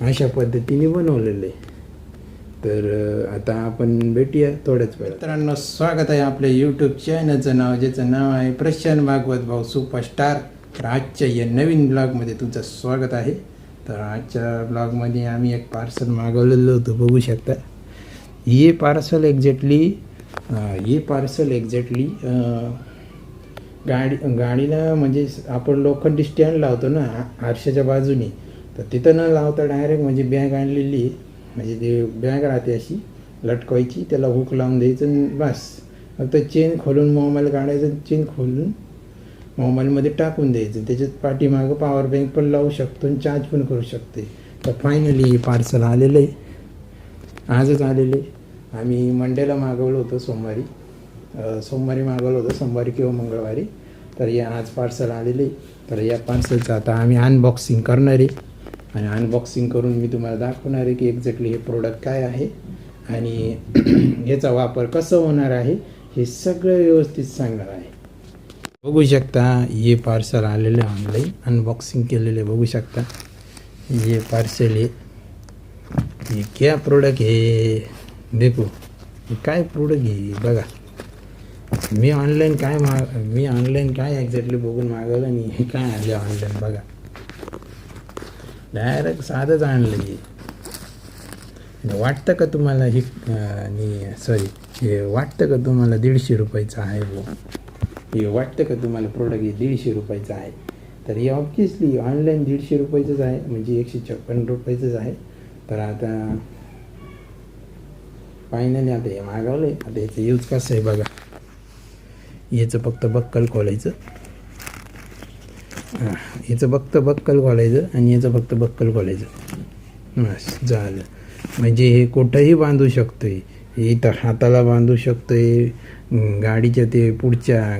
अशा पद्धतीने बनवलेलं आहे. तर आता आपण भेटूया थोड्याच वेळात. मित्रांनो, स्वागत आहे आपल्या यूट्यूब चॅनलचं नाव, ज्याचं नाव आहे प्रशांत भागवत भाऊ सुपरस्टार. तर आजच्या या नवीन ब्लॉगमध्ये तुमचं स्वागत आहे. तर आजच्या ब्लॉगमध्ये आम्ही एक पार्सल मागवलेलं होतं, बघू शकता. हे पार्सल एक्झॅक्टली गाडीला म्हणजे आपण लोखंडी स्टँड लावतो ना आरशाच्या बाजूने, तर तिथं न लावता डायरेक्ट म्हणजे बॅग आणलेली, म्हणजे ते बॅग राहते अशी लटकवायची, त्याला हुक लावून द्यायचं बस. फक्त चेन खोलून मोबाईल काढायचं, चेन खोलून मोबाईलमध्ये टाकून द्यायचं. त्याच्यात पाठीमागं पॉवर बँक पण लावू शकतो आणि चार्ज पण करू शकते. तर फायनली पार्सल आलेलं आहे, आजच आलेलं आहे. आम्ही मंडेला मागवलं होतं, सोमवारी मागवलं होतं, सोमवारी किंवा मंगळवारी. तर या आज पार्सल आलेले. तर या पार्सलचं आता आम्ही अनबॉक्सिंग करणार आहे आणि अनबॉक्सिंग करून मी तुम्हाला दाखवणार आहे की एक्झॅक्टली हे प्रोडक्ट काय आहे आणि याचा वापर कसं होणार आहे हे सगळं व्यवस्थित सांगणार आहे. बघू शकता हे पार्सल आलेलं आहे, ऑनलाईन अनबॉक्सिंग केलेले बघू शकता. हे पार्सल आहे, हे क्या प्रोडक्ट आहे देखो, हे काय प्रोडक्ट आहे बघा. मी ऑनलाईन काय एक्झॅक्टली बघून मागवलं आणि हे काय आणलं ऑनलाईन बघा. डायरेक्ट साधंच आणलं आहे. वाटतं का तुम्हाला हे वाटतं का तुम्हाला 150 रुपयाचं आहे हे वाटतं का तुम्हाला प्रोडक्ट हे 150 रुपयाचं आहे? तर हे ऑब्वियसली ऑनलाईन 150 रुपयाचंच आहे, म्हणजे 156 रुपयाचंच आहे. तर आता फायनली आता हे मागवलं आहे. आता याचं यूज कसं आहे बघा. याचं फक्त बक्कल खोलायचं, याचं फक्त बक्कल खोलायचं आणि याचं फक्त बक्कल खोलायचं, बस झालं. म्हणजे हे कुठंही बांधू शकतो आहे. हे इथं हाताला बांधू शकतो आहे, गाडीच्या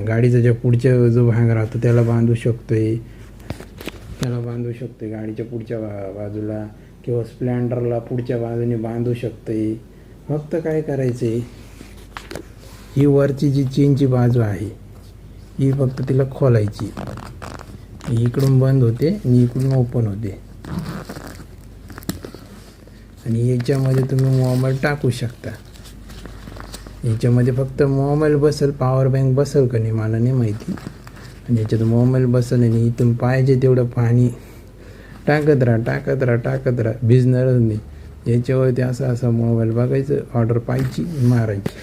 गाडीचा पुढच्या जो भाग राहतो त्याला बांधू शकतो आहे, गाडीच्या पुढच्या बाजूला किंवा स्प्लेंडरला पुढच्या बाजूने बांधू शकतो आहे. फक्त काय करायचं आहे, ही वरची जी चेनची बाजू आहे ही फक्त तिला खोलायची. इकडून बंद होते आणि इकडून ओपन होते आणि याच्यामध्ये तुम्ही मोबाईल टाकू शकता. याच्यामध्ये फक्त मोबाईल बसेल, पॉवर बँक बसेल का नाही मला नाही माहिती. आणि याच्यात मोबाईल बसेल आणि इथून पाहिजे तेवढं पाणी टाकत राहा, भिजणारच नाही. याच्यावरती असं मोबाईल बघायचं, ऑर्डर पाहायची, मारायची.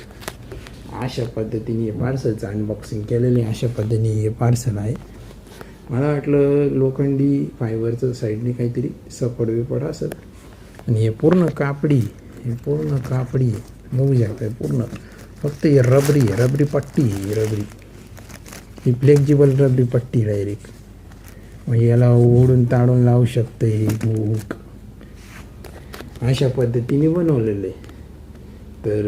अशा पद्धतीने हे पार्सलचं अनबॉक्सिंग केलेलं आहे. अशा पद्धतीने हे पार्सल आहे. मला वाटलं लोखंडी फायबरचं साईडने काहीतरी सपोर्ट बिपोर्ट असेल. आणि हे पूर्ण कापडी बघू शकता. पूर्ण फक्त हे रबरी पट्टी, ही फ्लेक्झिबल रबरी पट्टी डायरेक्ट, म्हणजे याला ओढून ताडून लावू शकते. हुक अशा पद्धतीने बनवलेलं आहे. तर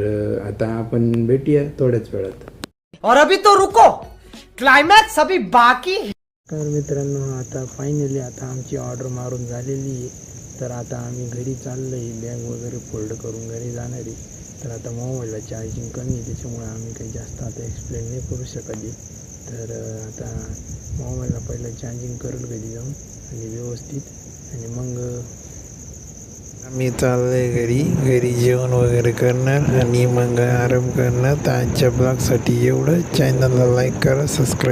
आता आपण भेटूया थोड्याच वेळात. और अभी तो रुको, क्लाइमैक्स अभी बाकी. तर मित्रांनो, आता फायनली आता आमची ऑर्डर मारून झालेली आहे. तर आता आम्ही घरी चाललो आहे, बॅग वगैरे फोल्ड करून घरी जाणार आहे. तर आता मोबाईलला चार्जिंग कमी आहे, त्याच्यामुळे आम्ही काही जास्त आता एक्सप्लेन नाही करू शकत आहे. तर आता मोबाईलला पहिलं चार्जिंग करेल घरी जाऊन आणि व्यवस्थित, आणि मग आम्ही चाललोय घरी जेवण वगैरे करणार आणि मग आराम करणार. तर आजच्या ब्लॉगसाठी एवढं. चॅनलला लाईक करा, सबस्क्राईब